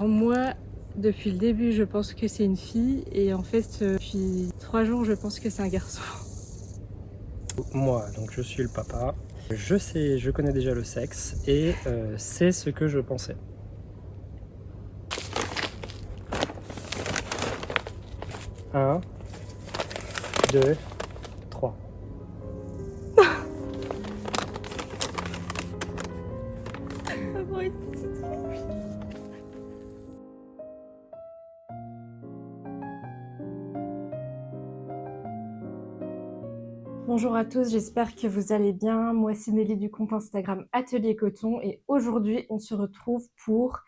Alors moi, depuis le début, je pense que c'est une fille et en fait, depuis 3 jours, je pense que c'est un garçon. Moi, donc je suis le papa. Je connais déjà le sexe et c'est ce que je pensais. 1, 2, 3. Bonjour à tous, j'espère que vous allez bien. Moi, c'est Nelly du compte Instagram Atelier Coton et aujourd'hui, on se retrouve pour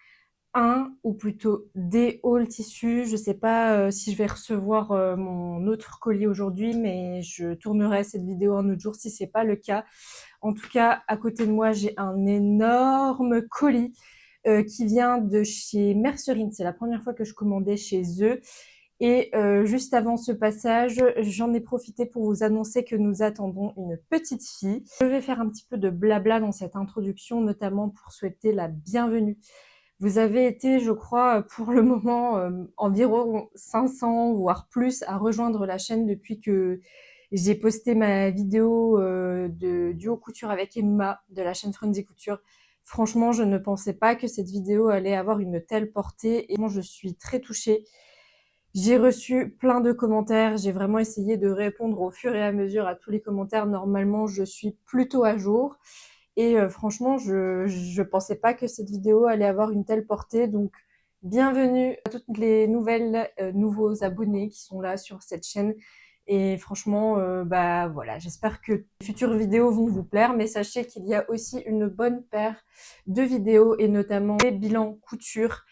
un ou plutôt des hauls tissus. Je sais pas si je vais recevoir mon autre colis aujourd'hui, mais je tournerai cette vidéo un autre jour si c'est pas le cas. En tout cas, à côté de moi, j'ai un énorme colis qui vient de chez Mercerine. C'est la première fois que je commandais chez eux. Et juste avant ce passage, j'en ai profité pour vous annoncer que nous attendons une petite fille. Je vais faire un petit peu de blabla dans cette introduction, notamment pour souhaiter la bienvenue. Vous avez été, je crois, pour le moment, environ 500 voire plus à rejoindre la chaîne depuis que j'ai posté ma vidéo de duo couture avec Emma de la chaîne Frenzy Couture. Franchement, je ne pensais pas que cette vidéo allait avoir une telle portée et moi je suis très touchée. J'ai reçu plein de commentaires, j'ai vraiment essayé de répondre au fur et à mesure à tous les commentaires. Normalement, je suis plutôt à jour. Et franchement, je pensais pas que cette vidéo allait avoir une telle portée. Donc, bienvenue à toutes les nouvelles, nouveaux abonnés qui sont là sur cette chaîne. Et franchement, bah voilà, j'espère que les futures vidéos vont vous plaire. Mais sachez qu'il y a aussi une bonne paire de vidéos et notamment des bilans couture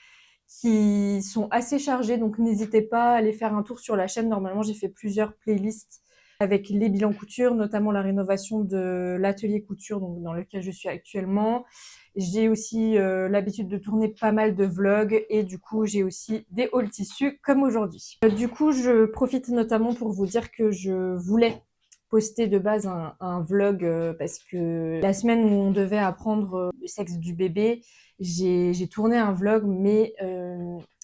qui sont assez chargés, donc n'hésitez pas à aller faire un tour sur la chaîne. Normalement, j'ai fait plusieurs playlists avec les bilans couture, notamment la rénovation de l'atelier couture donc dans lequel je suis actuellement. J'ai aussi l'habitude de tourner pas mal de vlogs et du coup, j'ai aussi des hauls tissus comme aujourd'hui. Du coup, je profite notamment pour vous dire que je voulais poster de base un vlog parce que la semaine où on devait apprendre le sexe du bébé, j'ai tourné un vlog, mais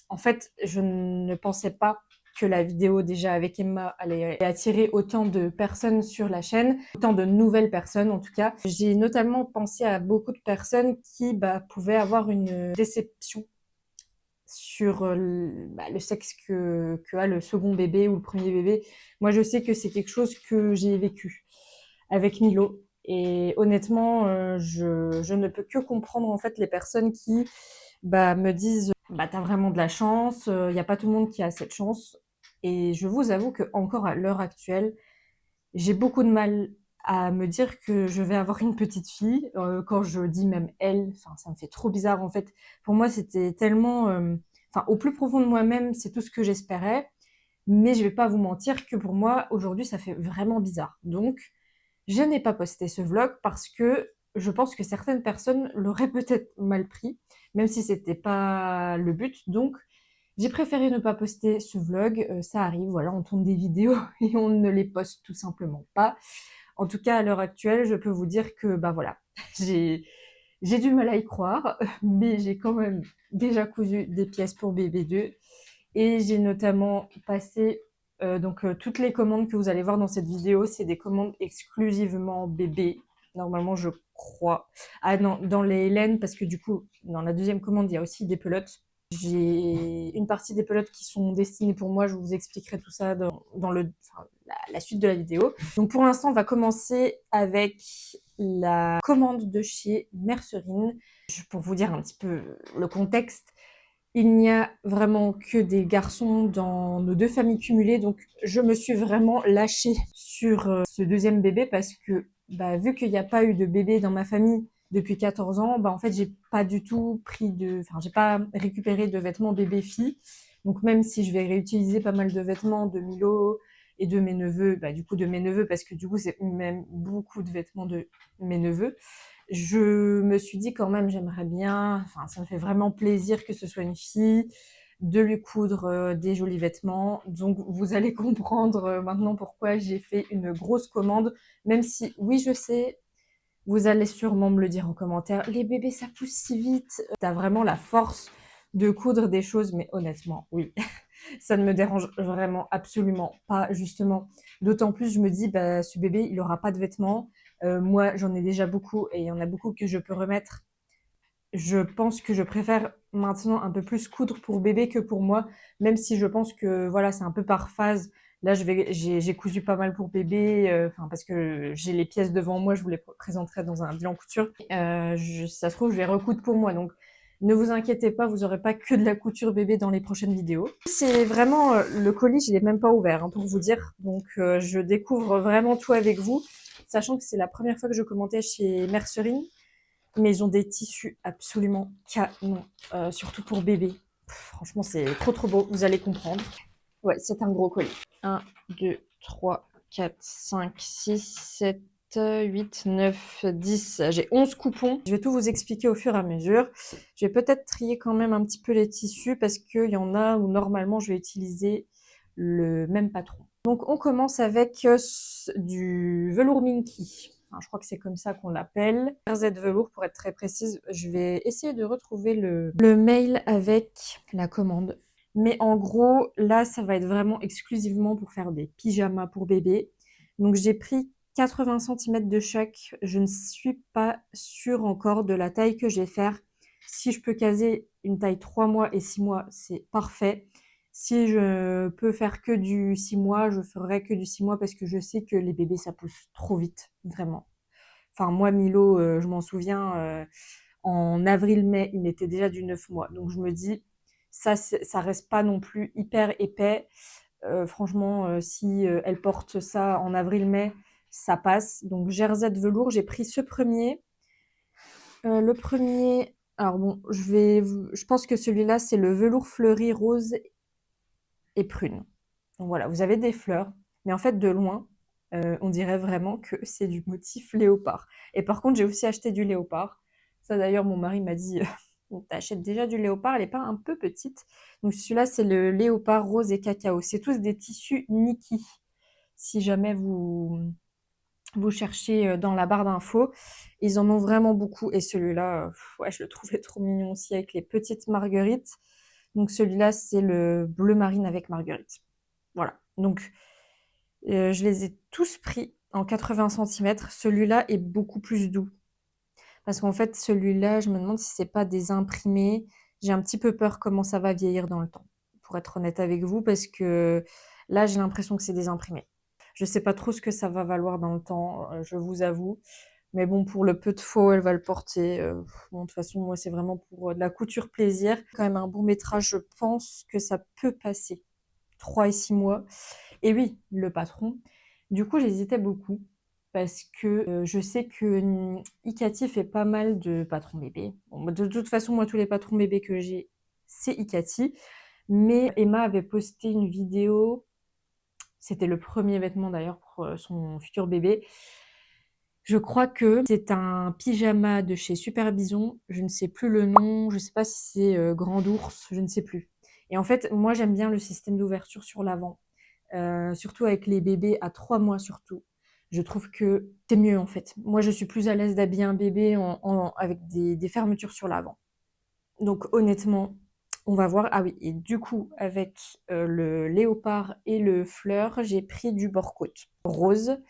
en fait, je ne pensais pas que la vidéo déjà avec Emma allait attirer autant de personnes sur la chaîne, autant de nouvelles personnes en tout cas. J'ai notamment pensé à beaucoup de personnes qui pouvaient avoir une déception sur le sexe que a le second bébé ou le premier bébé. Moi, je sais que c'est quelque chose que j'ai vécu avec Milo. Et honnêtement, je ne peux que comprendre en fait les personnes qui me disent t'as vraiment de la chance, il n'y a pas tout le monde qui a cette chance. Et je vous avoue que encore à l'heure actuelle, j'ai beaucoup de mal à me dire que je vais avoir une petite fille. Quand je dis même elle, enfin ça me fait trop bizarre en fait. Pour moi, c'était tellement, enfin au plus profond de moi-même, c'est tout ce que j'espérais. Mais je vais pas vous mentir que pour moi aujourd'hui, ça fait vraiment bizarre. Donc je n'ai pas posté ce vlog parce que je pense que certaines personnes l'auraient peut-être mal pris, même si c'était pas le but. Donc, j'ai préféré ne pas poster ce vlog. Ça arrive, voilà, on tourne des vidéos et on ne les poste tout simplement pas. En tout cas, à l'heure actuelle, je peux vous dire que, voilà, j'ai du mal à y croire, mais j'ai quand même déjà cousu des pièces pour bébé 2 et j'ai notamment passé toutes les commandes que vous allez voir dans cette vidéo, c'est des commandes exclusivement bébé. Normalement, je crois. Ah non, dans les laines, parce que du coup, dans la deuxième commande, il y a aussi des pelotes. J'ai une partie des pelotes qui sont destinées pour moi. Je vous expliquerai tout ça dans la suite de la vidéo. Donc pour l'instant, on va commencer avec la commande de chez Mercerine. Pour vous dire un petit peu le contexte, il n'y a vraiment que des garçons dans nos deux familles cumulées, donc je me suis vraiment lâchée sur ce deuxième bébé parce que vu qu'il n'y a pas eu de bébé dans ma famille depuis 14 ans, en fait j'ai pas du tout j'ai pas récupéré de vêtements bébé-fille. Donc même si je vais réutiliser pas mal de vêtements de Milo et de mes neveux, du coup de mes neveux parce que du coup c'est même beaucoup de vêtements de mes neveux. Je me suis dit quand même, j'aimerais bien, enfin ça me fait vraiment plaisir que ce soit une fille, de lui coudre des jolis vêtements. Donc vous allez comprendre maintenant pourquoi j'ai fait une grosse commande, même si oui je sais, vous allez sûrement me le dire en commentaire, les bébés ça pousse si vite, t'as vraiment la force de coudre des choses, mais honnêtement, oui, ça ne me dérange vraiment absolument pas, justement. D'autant plus, je me dis, bah, ce bébé, il aura pas de vêtements. Moi, j'en ai déjà beaucoup et il y en a beaucoup que je peux remettre. Je pense que je préfère maintenant un peu plus coudre pour bébé que pour moi, même si je pense que voilà, c'est un peu par phase. Là, j'ai cousu pas mal pour bébé, enfin parce que j'ai les pièces devant moi, je vous les présenterai dans un bilan couture. Ça se trouve, je vais recoudre pour moi, donc ne vous inquiétez pas, vous aurez pas que de la couture bébé dans les prochaines vidéos. C'est vraiment le colis, je l'ai même pas ouvert hein, pour vous dire, donc je découvre vraiment tout avec vous, sachant que c'est la première fois que je commentais chez Mercerie. Mais ils ont des tissus absolument canons, surtout pour bébé. Franchement, c'est trop trop beau, vous allez comprendre. Ouais, c'est un gros colis. 1, 2, 3, 4, 5, 6, 7, 8, 9, 10. J'ai 11 coupons. Je vais tout vous expliquer au fur et à mesure. Je vais peut-être trier quand même un petit peu les tissus parce qu'il y en a où normalement je vais utiliser le même patron. Donc on commence avec du velours Minky. Enfin, je crois que c'est comme ça qu'on l'appelle. RZ velours pour être très précise. Je vais essayer de retrouver le mail avec la commande. Mais en gros, là, ça va être vraiment exclusivement pour faire des pyjamas pour bébé. Donc j'ai pris 80 cm de chaque. Je ne suis pas sûre encore de la taille que je vais faire. Si je peux caser une taille 3 mois et 6 mois, c'est parfait. Si je peux faire que du 6 mois, je ferai que du 6 mois parce que je sais que les bébés, ça pousse trop vite, vraiment. Enfin, moi, Milo, je m'en souviens, en avril-mai, il était déjà du 9 mois. Donc, je me dis, ça reste pas non plus hyper épais. Franchement, si elle porte ça en avril-mai, ça passe. Donc, Jersey velours, j'ai pris ce premier. Le premier, alors bon, je pense que celui-là, c'est le velours fleuri rose et prune. Donc voilà, vous avez des fleurs, mais en fait, de loin, on dirait vraiment que c'est du motif léopard. Et par contre, j'ai aussi acheté du léopard. Ça d'ailleurs, mon mari m'a dit, t'achètes déjà du léopard, elle n'est pas un peu petite. Donc celui-là, c'est le léopard rose et cacao. C'est tous des tissus Niki. Si jamais vous cherchez dans la barre d'infos, ils en ont vraiment beaucoup. Et celui-là, ouais, je le trouvais trop mignon aussi avec les petites marguerites. Donc celui-là, c'est le bleu marine avec marguerite. Voilà. Donc je les ai tous pris en 80 cm. Celui-là est beaucoup plus doux. Parce qu'en fait, celui-là, je me demande si c'est pas des imprimés. J'ai un petit peu peur comment ça va vieillir dans le temps, pour être honnête avec vous, parce que là, j'ai l'impression que c'est des imprimés. Je sais pas trop ce que ça va valoir dans le temps, je vous avoue. Mais bon, pour le peu de faux, elle va le porter. Bon, de toute façon, moi, c'est vraiment pour de la couture plaisir. Quand même un bon métrage, je pense que ça peut passer. 3 et 6 mois. Et oui, le patron. Du coup, j'hésitais beaucoup parce que je sais que Icati fait pas mal de patrons bébés. Bon, de toute façon, moi, tous les patrons bébés que j'ai, c'est Icati. Mais Emma avait posté une vidéo, c'était le premier vêtement d'ailleurs pour son futur bébé. Je crois que c'est un pyjama de chez Super Bison, je ne sais plus le nom, je ne sais pas si c'est Grand Ours, je ne sais plus. Et en fait, moi j'aime bien le système d'ouverture sur l'avant, surtout avec les bébés à 3 mois surtout. Je trouve que c'est mieux en fait. Moi je suis plus à l'aise d'habiller un bébé avec des fermetures sur l'avant. Donc honnêtement, on va voir. Ah oui, et du coup, avec le léopard et le fleur, j'ai pris du bord-côte rose.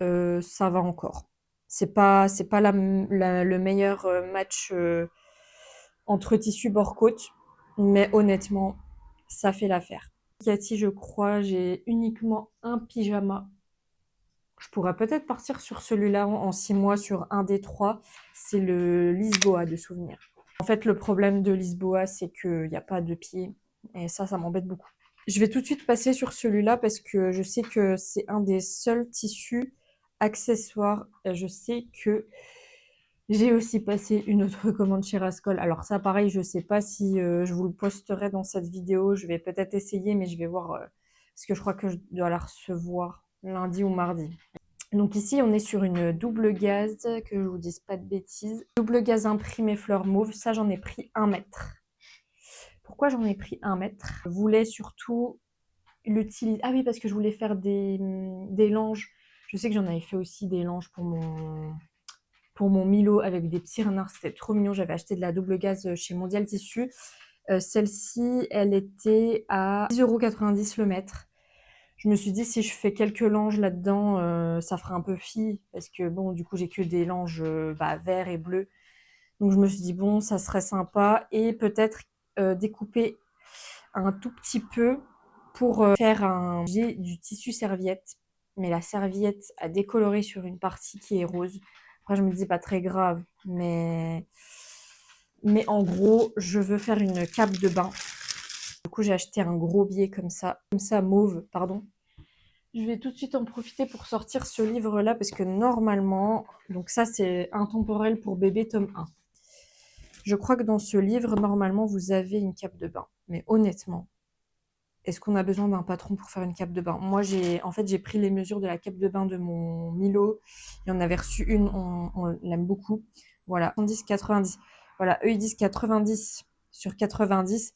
Ça va encore. C'est pas le meilleur match entre tissu bord-côte, mais honnêtement, ça fait l'affaire. Cathy, je crois, j'ai uniquement un pyjama. Je pourrais peut-être partir sur celui-là en 6 mois sur un des trois. C'est le Lisboa de souvenir. En fait, le problème de Lisboa, c'est qu'il n'y a pas de pied. Et ça m'embête beaucoup. Je vais tout de suite passer sur celui-là parce que je sais que c'est un des seuls tissus accessoires. Je sais que j'ai aussi passé une autre commande chez Rascol. Alors ça, pareil, je ne sais pas si je vous le posterai dans cette vidéo. Je vais peut-être essayer, mais je vais voir parce que je crois que je dois la recevoir lundi ou mardi. Donc ici, on est sur une double gaze, que je vous dise pas de bêtises. Double gaze imprimé fleur mauve, ça j'en ai pris 1 mètre. Pourquoi j'en ai pris 1 mètre? Je voulais surtout l'utiliser. Ah oui, parce que je voulais faire des langes. Je sais que j'en avais fait aussi des langes pour mon Milo avec des petits renards. C'était trop mignon. J'avais acheté de la double gaze chez Mondial Tissu. Celle-ci, elle était à 10,90 € le mètre. Je me suis dit si je fais quelques langes là-dedans, ça fera un peu fille parce que bon, du coup, j'ai que des langes, vert et bleu. Donc je me suis dit: «Bon, ça serait sympa» et peut-être, découper un tout petit peu pour, faire un j'ai du tissu serviette, mais la serviette a décoloré sur une partie qui est rose. Après je me dis: «Pas très grave», mais en gros, je veux faire une cape de bain. Du coup, j'ai acheté un gros biais comme ça mauve, pardon. Je vais tout de suite en profiter pour sortir ce livre-là parce que normalement, donc ça c'est Intemporel pour bébé tome 1. Je crois que dans ce livre, normalement, vous avez une cape de bain. Mais honnêtement, est-ce qu'on a besoin d'un patron pour faire une cape de bain? Moi, j'ai pris les mesures de la cape de bain de mon Milo. Il y en avait reçu une, on l'aime beaucoup. Voilà, 70, 90. Voilà, eux, ils disent 90 sur 90.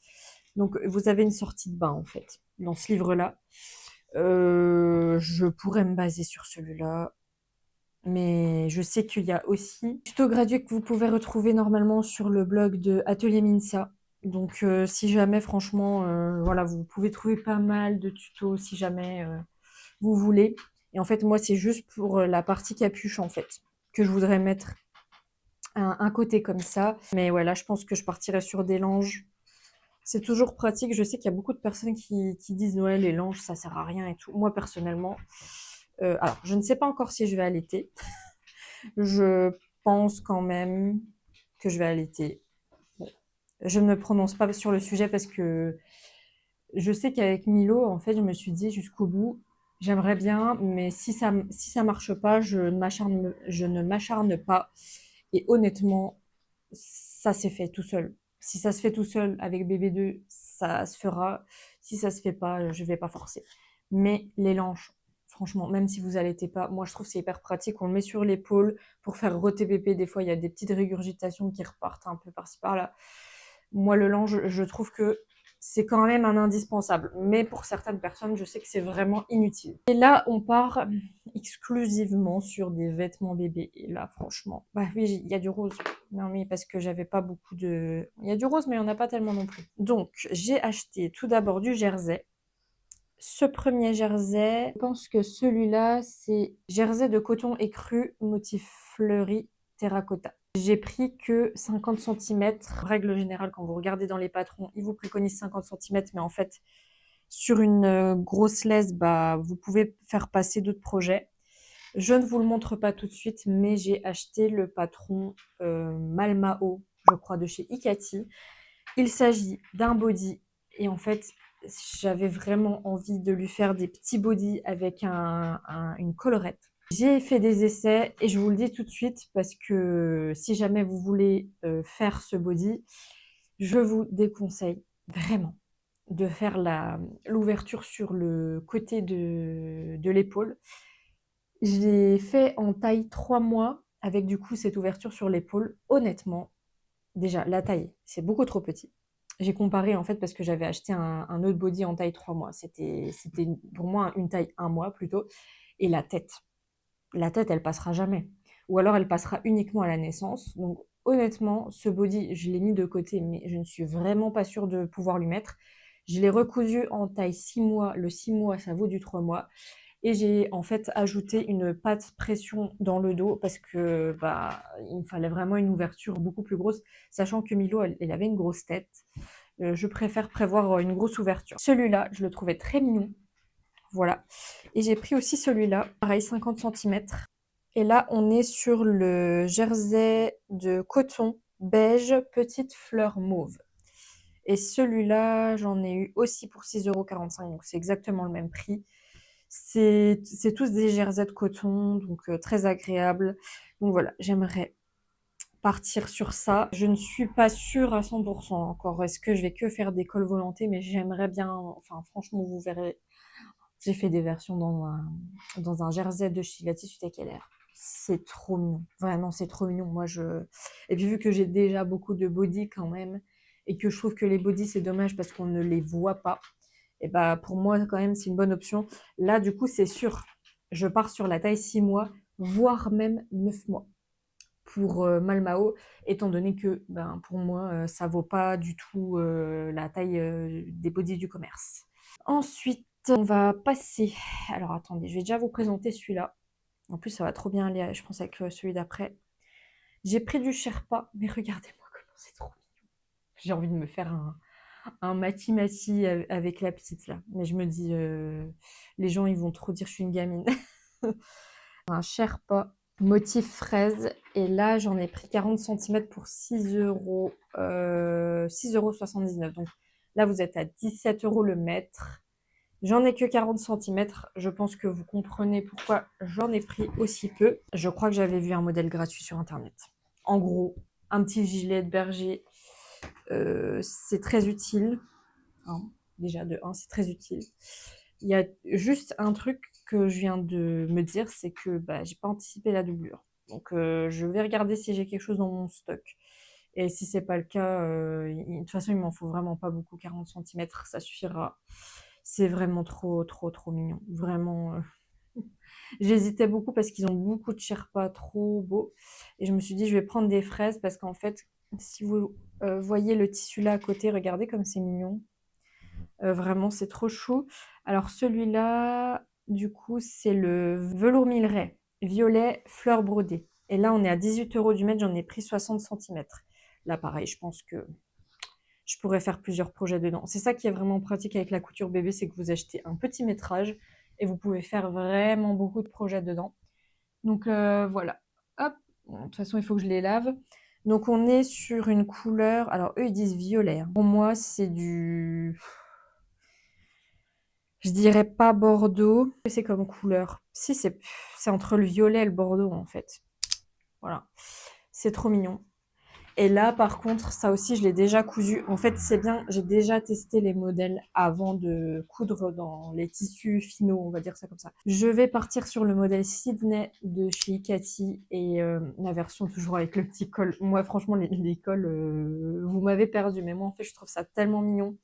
Donc, vous avez une sortie de bain, en fait, dans ce livre-là. Je pourrais me baser sur celui-là. Mais je sais qu'il y a aussi tuto gratuit que vous pouvez retrouver normalement sur le blog de Atelier Minsa. Donc si jamais franchement, voilà, vous pouvez trouver pas mal de tutos si jamais vous voulez. Et en fait, moi, c'est juste pour la partie capuche, en fait, que je voudrais mettre un côté comme ça. Mais voilà, je pense que je partirai sur des langes. C'est toujours pratique. Je sais qu'il y a beaucoup de personnes qui disent ouais, les langes, ça sert à rien et tout. Moi, personnellement, alors, je ne sais pas encore si je vais allaiter. Je pense quand même que je vais allaiter. Bon, je ne me prononce pas sur le sujet parce que je sais qu'avec Milo, en fait, je me suis dit jusqu'au bout, j'aimerais bien, mais si ça marche pas, je ne m'acharne pas. Et honnêtement, ça s'est fait tout seul. Si ça se fait tout seul avec bébé 2, ça se fera. Si ça se fait pas, je vais pas forcer. Mais les langes, franchement, même si vous allaitez pas, moi je trouve que c'est hyper pratique. On le met sur l'épaule pour faire roter bébé. Des fois, il y a des petites régurgitations qui repartent un peu par-ci par-là. Moi, le linge, je trouve que c'est quand même un indispensable. Mais pour certaines personnes, je sais que c'est vraiment inutile. Et là, on part exclusivement sur des vêtements bébés. Et là, franchement, bah oui, il y a du rose. Non, mais parce que j'avais pas beaucoup de... Il y a du rose, mais il n'y en a pas tellement non plus. Donc, j'ai acheté tout d'abord du jersey. Ce premier jersey, je pense que celui-là, c'est jersey de coton écru, motif fleuri, terracotta. J'ai pris que 50 centimètres. Règle générale, quand vous regardez dans les patrons, ils vous préconisent 50 centimètres, mais en fait, sur une grosse laisse, bah, vous pouvez faire passer d'autres projets. Je ne vous le montre pas tout de suite, mais j'ai acheté le patron Malmao, je crois, de chez Ikati. Il s'agit d'un body et en fait, j'avais vraiment envie de lui faire des petits bodys avec une collerette. J'ai fait des essais et je vous le dis tout de suite parce que si jamais vous voulez faire ce body, je vous déconseille vraiment de faire l'ouverture sur le côté de l'épaule. Je l'ai fait en taille 3 mois avec du coup cette ouverture sur l'épaule. Honnêtement, déjà la taille, c'est beaucoup trop petit. J'ai comparé en fait parce que j'avais acheté un autre body en taille 3 mois. C'était pour moi une taille 1 mois plutôt. Et la tête, elle passera jamais. Ou alors elle passera uniquement à la naissance. Donc honnêtement, ce body, je l'ai mis de côté, mais je ne suis vraiment pas sûre de pouvoir lui mettre. Je l'ai recousu en taille 6 mois. Le 6 mois, ça vaut du 3 mois. Et j'ai en fait ajouté une patte pression dans le dos parce que bah, il me fallait vraiment une ouverture beaucoup plus grosse, sachant que Milo, elle avait une grosse tête. Je préfère prévoir une grosse ouverture. Celui-là, je le trouvais très mignon. Voilà. Et j'ai pris aussi celui-là, pareil, 50 centimètres. Et là, on est sur le jersey de coton beige, petite fleur mauve. Et celui-là, j'en ai eu aussi pour 6,45 €, donc c'est exactement le même prix. C'est tous des jerseys de coton, donc très agréables. Donc voilà, j'aimerais partir sur ça. Je ne suis pas sûre à 100% encore. Est-ce que je vais que faire des cols volantés? Mais j'aimerais bien, enfin franchement, vous verrez. J'ai fait des versions dans un jersey de chez Latitude Keller. C'est trop mignon. Vraiment, c'est trop mignon. Et puis vu que j'ai déjà beaucoup de body quand même, et que je trouve que les body, c'est dommage parce qu'on ne les voit pas, et bah pour moi, quand même, c'est une bonne option. Là, du coup, c'est sûr, je pars sur la taille 6 mois, voire même 9 mois. pour Malmao, étant donné que ben, pour moi, ça vaut pas du tout la taille des bodys du commerce. Ensuite, on va passer... Alors attendez, je vais déjà vous présenter celui-là. En plus, ça va trop bien aller, je pense, avec celui d'après. J'ai pris du Sherpa, mais regardez-moi comment c'est trop mignon. J'ai envie de me faire un mati-mati avec la petite là. Mais je me dis, les gens ils vont trop dire que je suis une gamine. Un Sherpa motif fraise. Et là, j'en ai pris 40 cm pour 6 euros. 6,79 €. Donc là, vous êtes à 17 € le mètre. J'en ai que 40 cm. Je pense que vous comprenez pourquoi j'en ai pris aussi peu. Je crois que j'avais vu un modèle gratuit sur internet. En gros, un petit gilet de berger, c'est très utile. Hein, déjà, de 1, c'est très utile. Il y a juste un truc que je viens de me dire, c'est que bah, j'ai pas anticipé la doublure. Donc, je vais regarder si j'ai quelque chose dans mon stock. Et si c'est pas le cas, de toute façon, il m'en faut vraiment pas beaucoup. 40 cm, ça suffira. C'est vraiment trop, trop, trop mignon. Vraiment. J'hésitais beaucoup parce qu'ils ont beaucoup de Sherpa trop beaux. Et je me suis dit, je vais prendre des fraises parce qu'en fait, si vous voyez le tissu là à côté, regardez comme c'est mignon. Vraiment, c'est trop chou. Alors celui-là, du coup, c'est le velours Milleray, violet fleur brodée. Et là, on est à 18 € du mètre, j'en ai pris 60 cm. Là, pareil, je pense que je pourrais faire plusieurs projets dedans. C'est ça qui est vraiment pratique avec la couture bébé, c'est que vous achetez un petit métrage et vous pouvez faire vraiment beaucoup de projets dedans. Donc voilà. Hop. Bon, de toute façon, il faut que je les lave. Donc on est sur une couleur... Alors eux, ils disent violet. Hein. Pour moi, c'est du... Je dirais pas bordeaux. C'est comme couleur. Si, c'est entre le violet et le bordeaux, en fait. Voilà. C'est trop mignon. Et là, par contre, ça aussi, je l'ai déjà cousu. En fait, c'est bien, j'ai déjà testé les modèles avant de coudre dans les tissus finaux, on va dire ça comme ça. Je vais partir sur le modèle Sydney de chez Ikati et la version toujours avec le petit col. Moi, franchement, les cols, vous m'avez perdu, mais moi, en fait, je trouve ça tellement mignon.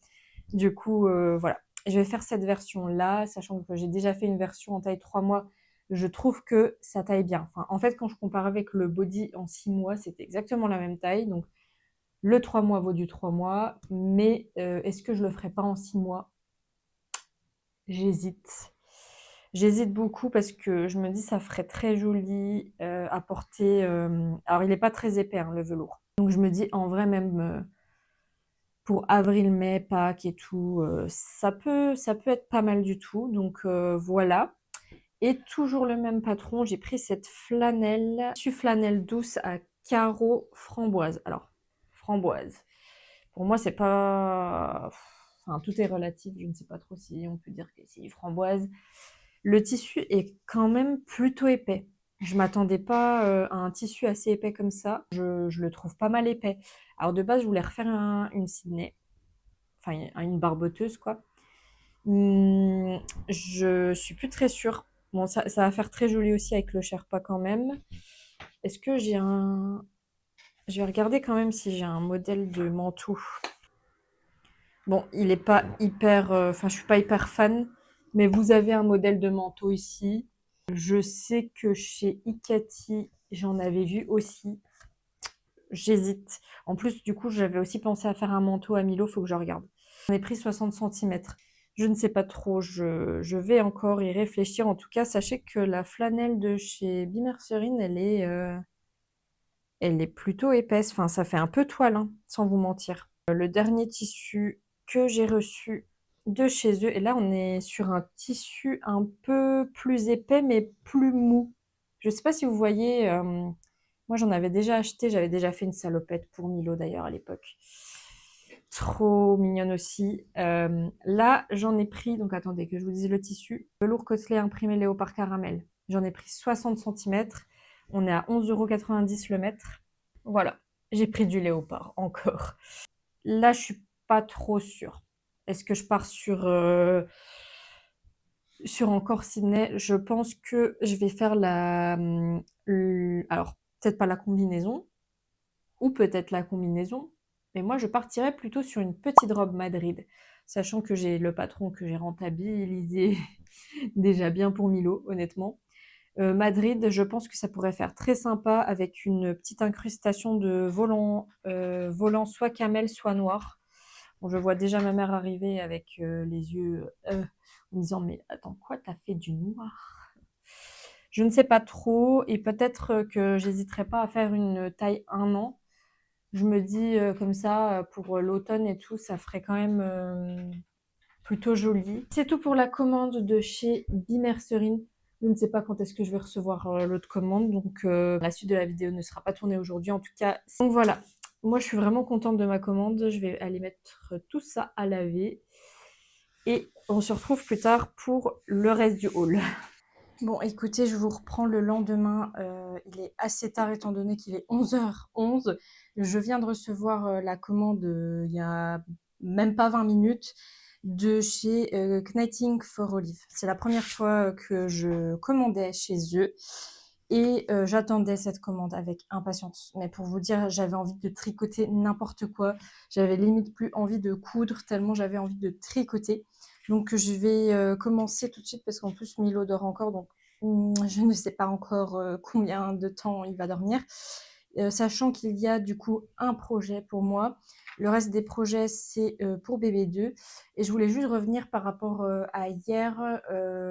Du coup, voilà. Je vais faire cette version-là, sachant que j'ai déjà fait une version en taille 3 mois. Je trouve que ça taille bien. Enfin, en fait, quand je compare avec le body en 6 mois, c'était exactement la même taille. Donc, le 3 mois vaut du 3 mois. Mais est-ce que je le ferai pas en 6 mois? J'hésite. J'hésite beaucoup parce que je me dis ça ferait très joli à porter. Alors, il n'est pas très épais, hein, le velours. Donc, je me dis, en vrai, même... pour avril, mai, Pâques et tout, ça peut être pas mal du tout. Donc voilà. Et toujours le même patron, j'ai pris cette flanelle, tissu flanelle douce à carreaux framboise. Alors, framboise. Pour moi, c'est pas... Enfin, tout est relatif, je ne sais pas trop si on peut dire que c'est framboise. Le tissu est quand même plutôt épais. Je m'attendais pas à un tissu assez épais comme ça. Je le trouve pas mal épais. Alors de base, je voulais refaire une Sydney. Enfin, une barboteuse, quoi. Je suis plus très sûre. Bon, ça va faire très joli aussi avec le Sherpa quand même. Est-ce que j'ai un... Je vais regarder quand même si j'ai un modèle de manteau. Bon, il est pas hyper... Enfin, je suis pas hyper fan. Mais vous avez un modèle de manteau ici. Je sais que chez Ikati, j'en avais vu aussi. J'hésite. En plus, du coup, j'avais aussi pensé à faire un manteau à Milo. Faut que je regarde. J'en ai pris 60 cm. Je ne sais pas trop, je vais encore y réfléchir. En tout cas, sachez que la flanelle de chez Bimercerine, elle est plutôt épaisse. Enfin, ça fait un peu toile, hein, sans vous mentir. Le dernier tissu que j'ai reçu de chez eux, et là, on est sur un tissu un peu plus épais, mais plus mou. Je ne sais pas si vous voyez, moi j'en avais déjà acheté, j'avais déjà fait une salopette pour Milo d'ailleurs à l'époque. Trop mignonne aussi. Là, j'en ai pris, donc attendez que je vous dise le tissu. Velours côtelé imprimé léopard caramel. J'en ai pris 60 cm. On est à 11,90 € le mètre. Voilà, j'ai pris du léopard encore. Là, je suis pas trop sûre. Est-ce que je pars sur encore Sydney? Je pense que je vais faire alors, peut-être pas la combinaison, ou peut-être la combinaison, mais moi je partirais plutôt sur une petite robe Madrid, sachant que j'ai le patron que j'ai rentabilisé déjà bien pour Milo, honnêtement. Madrid, je pense que ça pourrait faire très sympa avec une petite incrustation de volant soit camel, soit noir. Bon, je vois déjà ma mère arriver avec les yeux en me disant: «Mais attends, quoi, t'as fait du noir?» Je ne sais pas trop et peut-être que j'hésiterai pas à faire une taille 1 an. Je me dis, comme ça, pour l'automne et tout, ça ferait quand même, plutôt joli. C'est tout pour la commande de chez Bimerserine. Je ne sais pas quand est-ce que je vais recevoir l'autre commande, donc la suite de la vidéo ne sera pas tournée aujourd'hui en tout cas. Donc voilà, moi je suis vraiment contente de ma commande. Je vais aller mettre tout ça à laver et on se retrouve plus tard pour le reste du haul. Bon, écoutez, je vous reprends le lendemain. Il est assez tard étant donné qu'il est 11h11. Je viens de recevoir la commande il y a même pas 20 minutes de chez Knighting for Olive. C'est la première fois que je commandais chez eux et j'attendais cette commande avec impatience. Mais pour vous dire, j'avais envie de tricoter n'importe quoi. J'avais limite plus envie de coudre tellement j'avais envie de tricoter. Donc je vais commencer tout de suite parce qu'en plus Milo dort encore, donc je ne sais pas encore combien de temps il va dormir. Sachant qu'il y a du coup un projet pour moi. Le reste des projets, c'est pour bébé 2. Et je voulais juste revenir par rapport à hier.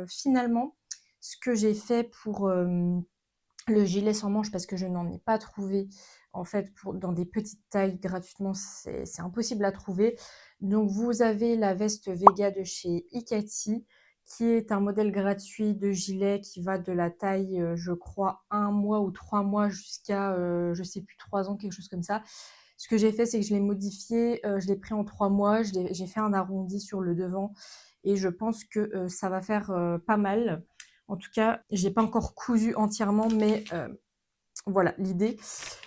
Finalement, ce que j'ai fait pour le gilet sans manches, parce que je n'en ai pas trouvé, en fait, dans des petites tailles gratuitement, c'est impossible à trouver. Donc, vous avez la veste Vega de chez Ikati, qui est un modèle gratuit de gilet qui va de la taille, je crois, 1 mois ou 3 mois jusqu'à, je sais plus, 3 ans, quelque chose comme ça. Ce que j'ai fait, c'est que je l'ai modifié, je l'ai pris en 3 mois, j'ai fait un arrondi sur le devant et je pense que ça va faire pas mal. En tout cas, j'ai pas encore cousu entièrement, mais voilà l'idée.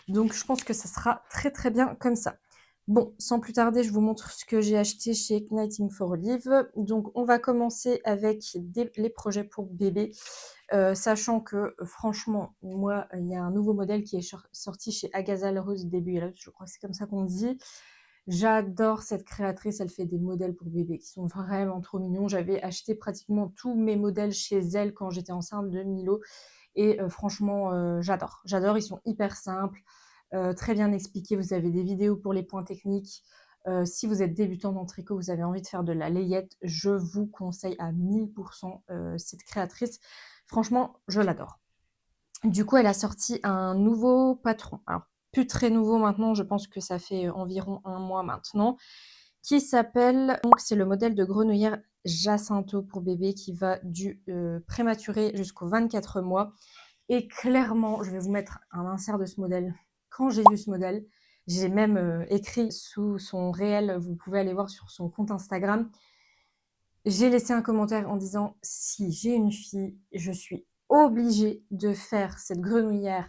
Donc, je pense que ça sera très très bien comme ça. Bon, sans plus tarder, je vous montre ce que j'ai acheté chez Knighting for Olive. Donc, on va commencer avec les projets pour bébé. Sachant que franchement, moi, il y a un nouveau modèle qui est sorti chez Agazal Rose Début, je crois que c'est comme ça qu'on dit. J'adore cette créatrice, elle fait des modèles pour bébés qui sont vraiment trop mignons. J'avais acheté pratiquement tous mes modèles chez elle quand j'étais enceinte de Milo et franchement, j'adore. J'adore, ils sont hyper simples, très bien expliqués. Vous avez des vidéos pour les points techniques. Si vous êtes débutant dans le tricot, vous avez envie de faire de la layette, je vous conseille à 1000% cette créatrice. Franchement, je l'adore. Du coup, elle a sorti un nouveau patron. Alors, plus très nouveau maintenant, je pense que ça fait environ 1 mois maintenant, qui s'appelle, donc c'est le modèle de grenouillère Jacinto pour bébé qui va du prématuré jusqu'aux 24 mois. Et clairement, je vais vous mettre un insert de ce modèle. Quand j'ai vu ce modèle, j'ai même écrit sous son réel, vous pouvez aller voir sur son compte Instagram, j'ai laissé un commentaire en disant: «Si j'ai une fille, je suis obligée de faire cette grenouillère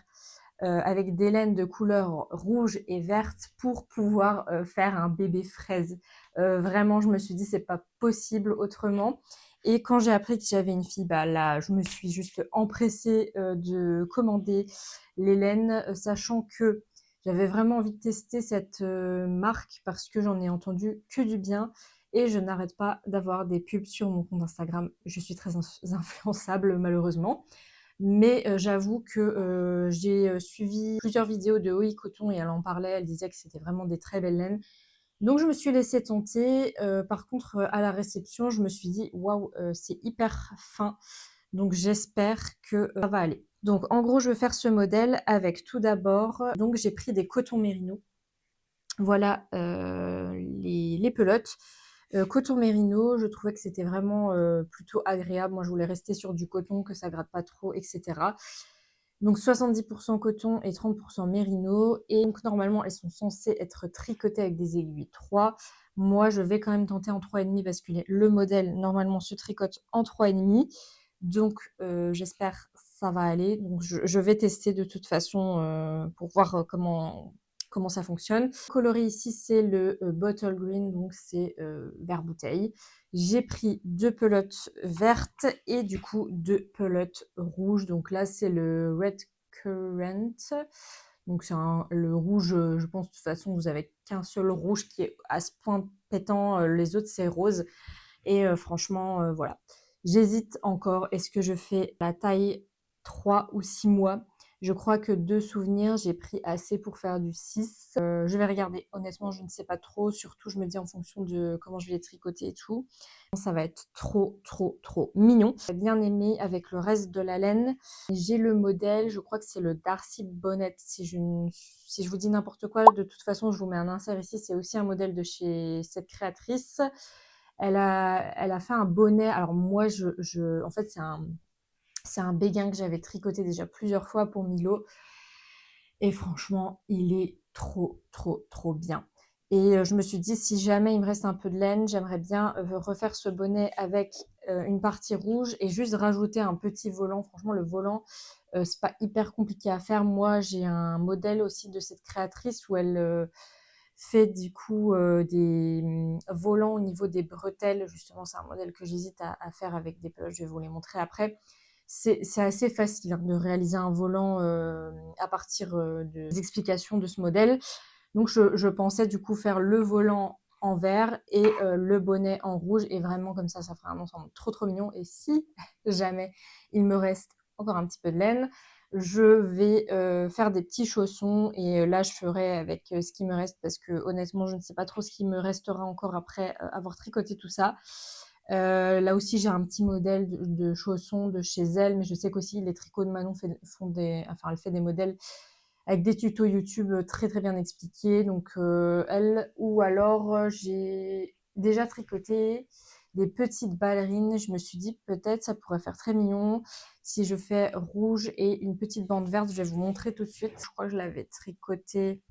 avec des laines de couleur rouge et verte pour pouvoir faire un bébé fraise». Vraiment, je me suis dit: «C'est pas possible autrement» et quand j'ai appris que j'avais une fille, bah là, je me suis juste empressée de commander les laines, sachant que j'avais vraiment envie de tester cette marque parce que j'en ai entendu que du bien et je n'arrête pas d'avoir des pubs sur mon compte Instagram. Je suis très influençable malheureusement. Mais j'avoue que j'ai suivi plusieurs vidéos de OI Coton et elle en parlait, elle disait que c'était vraiment des très belles laines. Donc je me suis laissée tenter. Par contre, à la réception, je me suis dit: «Waouh, c'est hyper fin». Donc j'espère que ça va aller. Donc en gros, je vais faire ce modèle avec tout d'abord, donc j'ai pris des cotons mérinos. Voilà, les pelotes. Coton mérino, je trouvais que c'était vraiment plutôt agréable. Moi, je voulais rester sur du coton, que ça gratte pas trop, etc. Donc 70% coton et 30% mérino. Et donc normalement, elles sont censées être tricotées avec des aiguilles 3. Moi, je vais quand même tenter en 3,5 parce que le modèle, normalement, se tricote en 3,5. Donc j'espère ça va aller. Donc je vais tester de toute façon pour voir comment ça fonctionne. Le coloris ici, c'est le Bottle Green, donc c'est vert bouteille. J'ai pris 2 pelotes vertes et du coup 2 pelotes rouges. Donc là, c'est le Red Currant. Donc c'est le rouge, je pense de toute façon, vous avez qu'un seul rouge qui est à ce point pétant. Les autres, c'est rose. Et franchement, voilà. J'hésite encore. Est-ce que je fais la taille 3 ou 6 mois. Je crois que de souvenir, j'ai pris assez pour faire du 6. Je vais regarder. Honnêtement, je ne sais pas trop. Surtout, je me dis en fonction de comment je vais les tricoter et tout. Ça va être trop, trop, trop mignon. J'ai bien aimé avec le reste de la laine. J'ai le modèle, je crois que c'est le Darcy Bonnet. Si je vous dis n'importe quoi, de toute façon, je vous mets un insert ici. C'est aussi un modèle de chez cette créatrice. Elle a fait un bonnet. Alors moi, en fait, c'est un béguin que j'avais tricoté déjà plusieurs fois pour Milo. Et franchement, il est trop, trop, trop bien. Et je me suis dit, si jamais il me reste un peu de laine, j'aimerais bien refaire ce bonnet avec une partie rouge et juste rajouter un petit volant. Franchement, le volant, c'est pas hyper compliqué à faire. Moi, j'ai un modèle aussi de cette créatrice où elle fait du coup des volants au niveau des bretelles. Justement, c'est un modèle que j'hésite à faire avec des pelotes. Je vais vous les montrer après. C'est assez facile hein, de réaliser un volant à partir des explications de ce modèle. Donc, je pensais du coup faire le volant en vert et le bonnet en rouge. Et vraiment, comme ça ferait un ensemble trop, trop mignon. Et si jamais il me reste encore un petit peu de laine, je vais faire des petits chaussons. Et là, je ferai avec ce qui me reste parce que honnêtement, je ne sais pas trop ce qui me restera encore après avoir tricoté tout ça. Là aussi, j'ai un petit modèle de chaussons de chez elle, mais je sais qu'aussi les tricots de Manon elle fait des modèles avec des tutos YouTube très très bien expliqués. Donc elle, ou alors j'ai déjà tricoté des petites ballerines. Je me suis dit peut-être ça pourrait faire très mignon si je fais rouge et une petite bande verte. Je vais vous montrer tout de suite. Je crois que je l'avais tricoté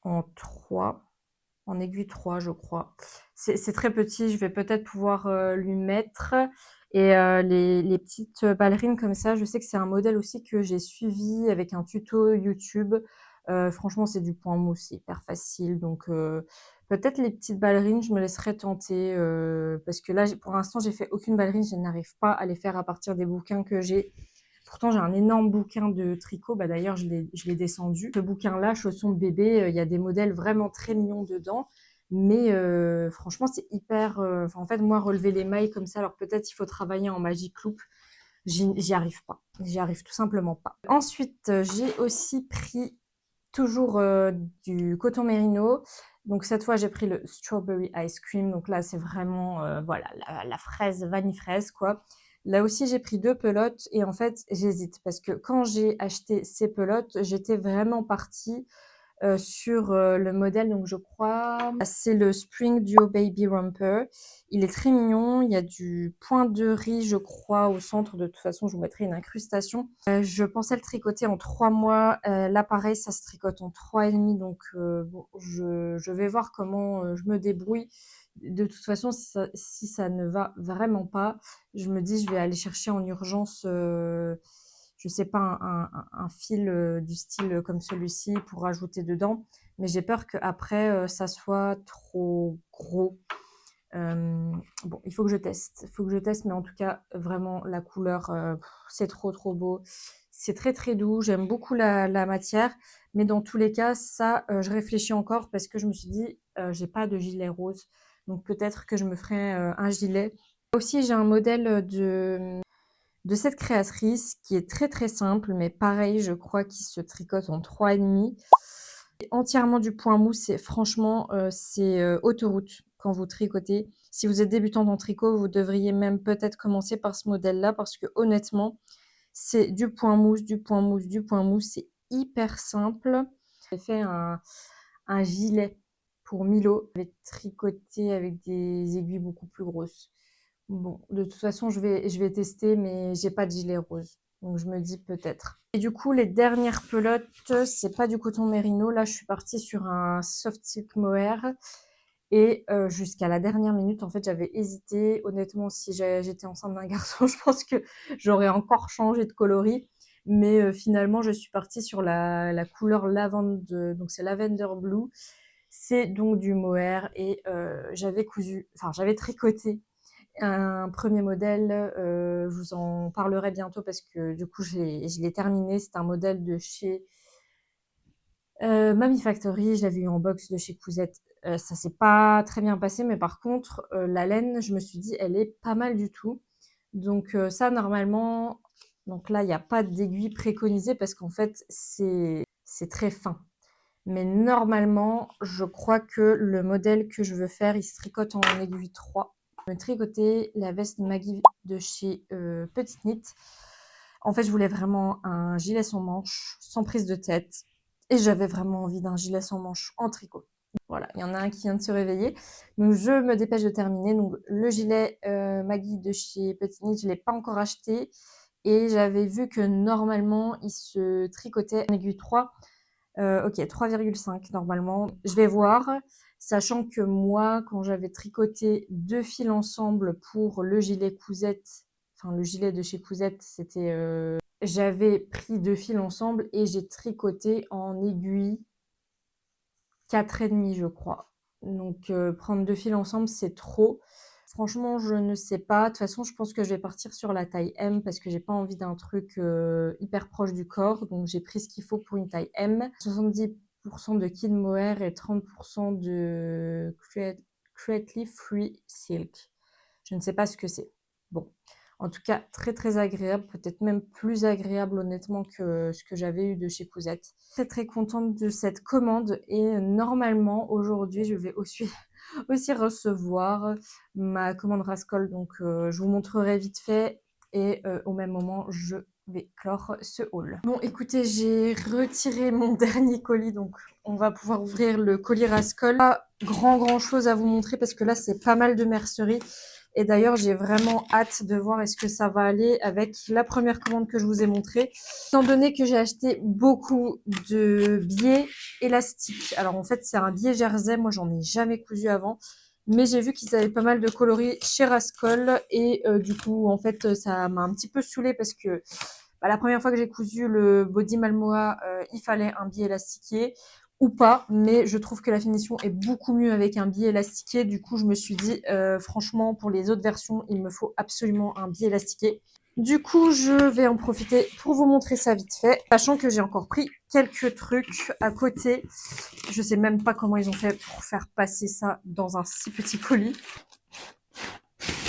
en 3. En aiguille 3, je crois. C'est très petit, je vais peut-être pouvoir lui mettre. Et les petites ballerines comme ça, je sais que c'est un modèle aussi que j'ai suivi avec un tuto YouTube. Franchement, c'est du point mousse, c'est hyper facile. Donc peut-être les petites ballerines, je me laisserai tenter. Parce que là, pour l'instant, j'ai fait aucune ballerine. Je n'arrive pas à les faire à partir des bouquins que j'ai. Pourtant, j'ai un énorme bouquin de tricot. Bah, d'ailleurs, je l'ai descendu. Ce bouquin-là, chaussons de bébé, il y a des modèles vraiment très mignons dedans. Mais franchement, c'est hyper... en fait, moi, relever les mailles comme ça, alors peut-être il faut travailler en Magic Loop. J'y arrive pas. J'y arrive tout simplement pas. Ensuite, j'ai aussi pris toujours du coton mérino. Donc cette fois, j'ai pris le Strawberry Ice Cream. Donc là, c'est vraiment voilà, la fraise, vanille fraise, quoi. Là aussi, j'ai pris 2 pelotes et en fait, j'hésite parce que quand j'ai acheté ces pelotes, j'étais vraiment partie sur le modèle, donc je crois, c'est le Spring Duo Baby Romper. Il est très mignon, il y a du point de riz, je crois, au centre. De toute façon, je vous mettrai une incrustation. Je pensais le tricoter en 3 mois. Là, pareil, ça se tricote en 3 et demi, donc bon, je vais voir comment je me débrouille. De toute façon, si ça ne va vraiment pas, je me dis, je vais aller chercher en urgence je sais pas, un fil du style comme celui-ci pour rajouter dedans. Mais j'ai peur qu'après, ça soit trop gros. Bon, il faut que je teste. Il faut que je teste, mais en tout cas, vraiment, la couleur, c'est trop, trop beau. C'est très, très doux. J'aime beaucoup la matière. Mais dans tous les cas, ça, je réfléchis encore parce que je me suis dit, j'ai pas de gilet rose. Donc peut-être que je me ferai un gilet. Aussi, j'ai un modèle de cette créatrice qui est très très simple, mais pareil, je crois qu'il se tricote en 3,5. Entièrement du point mousse, et franchement, c'est autoroute quand vous tricotez. Si vous êtes débutante en tricot, vous devriez même peut-être commencer par ce modèle-là parce que honnêtement, c'est du point mousse, du point mousse, du point mousse. C'est hyper simple. J'ai fait un gilet pour Milo. J'ai tricoté avec des aiguilles beaucoup plus grosses. Bon, de toute façon, je vais tester, mais j'ai pas de gilet rose. Donc, je me dis peut-être. Et du coup, les dernières pelotes, c'est pas du coton mérino. Là, je suis partie sur un soft silk mohair. Et jusqu'à la dernière minute, en fait, j'avais hésité. Honnêtement, si j'étais enceinte d'un garçon, je pense que j'aurais encore changé de coloris. Mais finalement, je suis partie sur la couleur lavande. Donc, c'est Lavender Blue. C'est donc du mohair. Et j'avais tricoté un premier modèle, je vous en parlerai bientôt parce que du coup je l'ai terminé. C'est un modèle de chez Mamie Factory. Je l'avais eu en box de chez Cousette. Ça s'est pas très bien passé, mais par contre la laine, je me suis dit elle est pas mal du tout. Donc ça, normalement, donc là, il n'y a pas d'aiguille préconisée parce qu'en fait, c'est très fin. Mais normalement, je crois que le modèle que je veux faire, il se tricote en aiguille 3. Je vais tricoter la veste Maggie de chez Petite Knit. En fait, je voulais vraiment un gilet sans manches, sans prise de tête. Et j'avais vraiment envie d'un gilet sans manches en tricot. Voilà, il y en a un qui vient de se réveiller. Donc, je me dépêche de terminer. Donc, le gilet Maggie de chez Petite Knit, je ne l'ai pas encore acheté. Et j'avais vu que normalement, il se tricotait en aiguille 3. Ok, 3,5 normalement. Je vais voir, sachant que moi, quand j'avais tricoté 2 fils ensemble pour le gilet Cousette, enfin le gilet de chez Cousette, c'était, j'avais pris 2 fils ensemble et j'ai tricoté en aiguille 4,5 je crois. Donc prendre 2 fils ensemble, c'est trop. Franchement, je ne sais pas. De toute façon, je pense que je vais partir sur la taille M parce que j'ai pas envie d'un truc hyper proche du corps. Donc, j'ai pris ce qu'il faut pour une taille M. 70% de kid mohair et 30% de Creately Free Silk. Je ne sais pas ce que c'est. Bon, en tout cas, très très agréable. Peut-être même plus agréable honnêtement que ce que j'avais eu de chez Cousette. Très très contente de cette commande et normalement, aujourd'hui, je vais aussi recevoir ma commande Rascol. Donc, je vous montrerai vite fait et au même moment, je vais clore ce haul. Bon, écoutez, j'ai retiré mon dernier colis, donc on va pouvoir ouvrir le colis Rascol. Pas grand chose à vous montrer parce que là, c'est pas mal de mercerie. Et d'ailleurs, j'ai vraiment hâte de voir est-ce que ça va aller avec la première commande que je vous ai montrée. Étant donné que j'ai acheté beaucoup de biais élastiques. Alors en fait, c'est un biais jersey. Moi, j'en ai jamais cousu avant. Mais j'ai vu qu'ils avaient pas mal de coloris chez Rascol. Et du coup, en fait, ça m'a un petit peu saoulée parce que la première fois que j'ai cousu le body Malmoa, il fallait un biais élastiqué ou pas, mais je trouve que la finition est beaucoup mieux avec un biais élastiqué. Du coup, je me suis dit, franchement, pour les autres versions, il me faut absolument un biais élastiqué. Du coup, je vais en profiter pour vous montrer ça vite fait, sachant que j'ai encore pris quelques trucs à côté. Je sais même pas comment ils ont fait pour faire passer ça dans un si petit colis.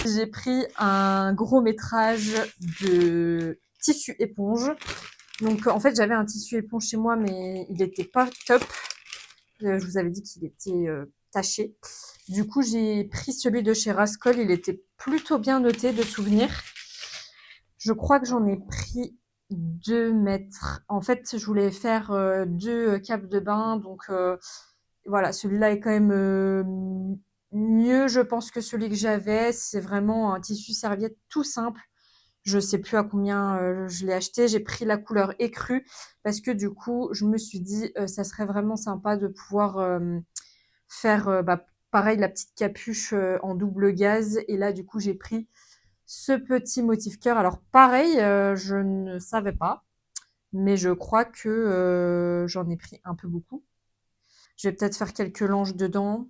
J'ai pris un gros métrage de tissu éponge. Donc, en fait, j'avais un tissu éponge chez moi, mais il n'était pas top. Je vous avais dit qu'il était taché. Du coup, j'ai pris celui de chez Rascol. Il était plutôt bien noté de souvenir. Je crois que j'en ai pris 2 mètres. En fait, je voulais faire 2 capes de bain. Donc, voilà, celui-là est quand même mieux, je pense, que celui que j'avais. C'est vraiment un tissu serviette tout simple. Je sais plus à combien je l'ai acheté. J'ai pris la couleur écrue parce que du coup, je me suis dit, ça serait vraiment sympa de pouvoir faire pareil, la petite capuche en double gaze. Et là, du coup, j'ai pris ce petit motif cœur. Alors, pareil, je ne savais pas, mais je crois que j'en ai pris un peu beaucoup. Je vais peut-être faire quelques langes dedans,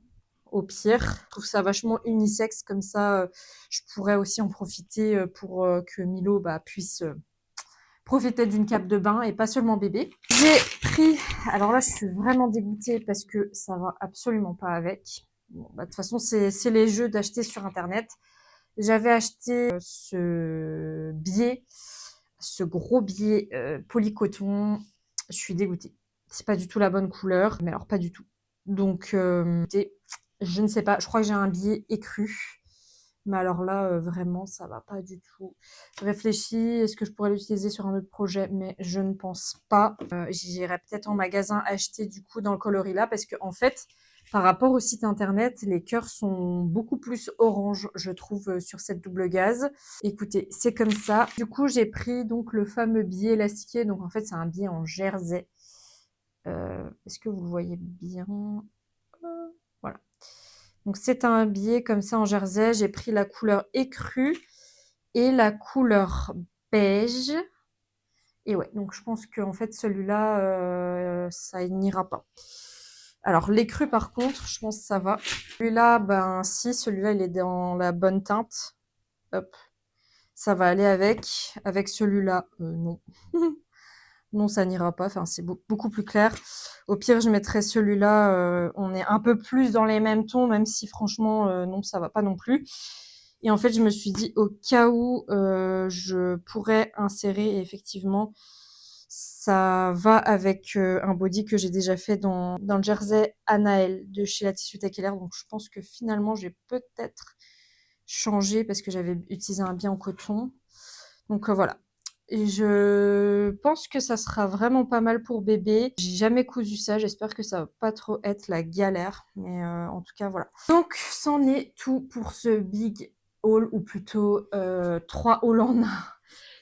au pire. Je trouve ça vachement unisexe, comme ça, je pourrais aussi en profiter pour que Milo puisse profiter d'une cape de bain et pas seulement bébé. J'ai pris, alors là je suis vraiment dégoûtée parce que ça va absolument pas avec. Bon, de toute façon, c'est les jeux d'acheter sur internet. J'avais acheté ce biais, ce gros biais polycoton. Je suis dégoûtée. C'est pas du tout la bonne couleur, mais alors pas du tout. Donc, je ne sais pas. Je crois que j'ai un biais écru. Mais alors là, vraiment, ça va pas du tout. Je réfléchis, est-ce que je pourrais l'utiliser sur un autre projet? Mais je ne pense pas. J'irai peut-être en magasin acheter du coup dans le coloris là parce que en fait, par rapport au site internet, les cœurs sont beaucoup plus orange, je trouve, sur cette double gaze. Écoutez, c'est comme ça. Du coup, j'ai pris donc le fameux biais élastiqué. Donc en fait, c'est un biais en jersey. Est-ce que vous le voyez bien? Voilà. Donc c'est un biais comme ça en jersey. J'ai pris la couleur écrue et la couleur beige. Et ouais, donc je pense qu'en fait celui-là, ça n'ira pas. Alors l'écru par contre, je pense que ça va. Celui-là, ben si, celui-là il est dans la bonne teinte. Hop, ça va aller avec. Avec celui-là, non. Non, ça n'ira pas. Enfin, c'est beaucoup plus clair. Au pire, je mettrai celui-là. On est un peu plus dans les mêmes tons, même si franchement, non, ça va pas non plus. Et en fait, je me suis dit au cas où je pourrais insérer, et effectivement, ça va avec un body que j'ai déjà fait dans le jersey Anaël de chez La Tissu Takellaire. Donc je pense que finalement, j'ai peut-être changé parce que j'avais utilisé un bien en coton. Donc voilà. Et je pense que ça sera vraiment pas mal pour bébé. J'ai jamais cousu ça, j'espère que ça va pas trop être la galère. Mais en tout cas, voilà. Donc, c'en est tout pour ce big haul, ou plutôt 3 hauls en un.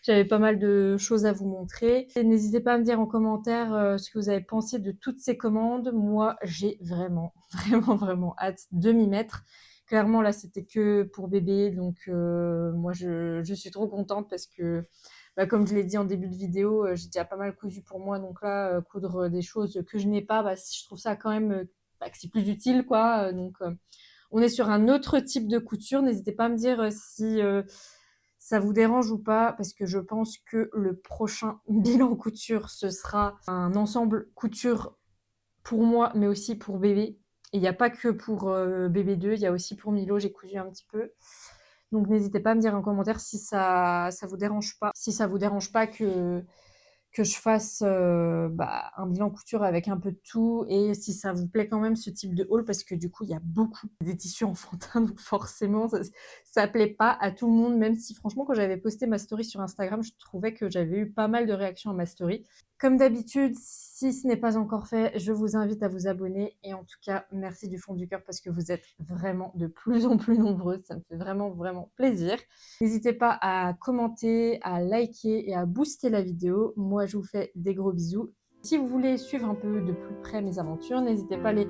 J'avais pas mal de choses à vous montrer. Et n'hésitez pas à me dire en commentaire ce que vous avez pensé de toutes ces commandes. Moi, j'ai vraiment, vraiment, vraiment hâte de m'y mettre. Clairement, là, c'était que pour bébé. Donc, moi, je suis trop contente parce que, bah, comme je l'ai dit en début de vidéo, j'ai déjà pas mal cousu pour moi. Donc là, coudre des choses que je n'ai pas, bah, je trouve ça quand même bah, que c'est plus utile, quoi. Donc, on est sur un autre type de couture. N'hésitez pas à me dire si ça vous dérange ou pas, parce que je pense que le prochain bilan couture, ce sera un ensemble couture pour moi, mais aussi pour bébé. Et il n'y a pas que pour bébé 2, il y a aussi pour Milo, j'ai cousu un petit peu. Donc n'hésitez pas à me dire en commentaire si ça vous dérange pas. Si ça vous dérange pas que je fasse bah, un bilan couture avec un peu de tout, et si ça vous plaît quand même ce type de haul, parce que du coup il y a beaucoup des tissus enfantins, donc forcément ça plaît pas à tout le monde, même si franchement quand j'avais posté ma story sur Instagram, je trouvais que j'avais eu pas mal de réactions à ma story. Comme d'habitude, si ce n'est pas encore fait, je vous invite à vous abonner, et en tout cas merci du fond du cœur parce que vous êtes vraiment de plus en plus nombreux, ça me fait vraiment vraiment plaisir. N'hésitez pas à commenter, à liker et à booster la vidéo. Moi, je vous fais des gros bisous. Si vous voulez suivre un peu de plus près mes aventures, n'hésitez pas à aller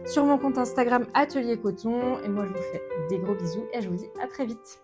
sur mon compte Instagram Atelier Coton. Et moi, je vous fais des gros bisous et je vous dis à très vite.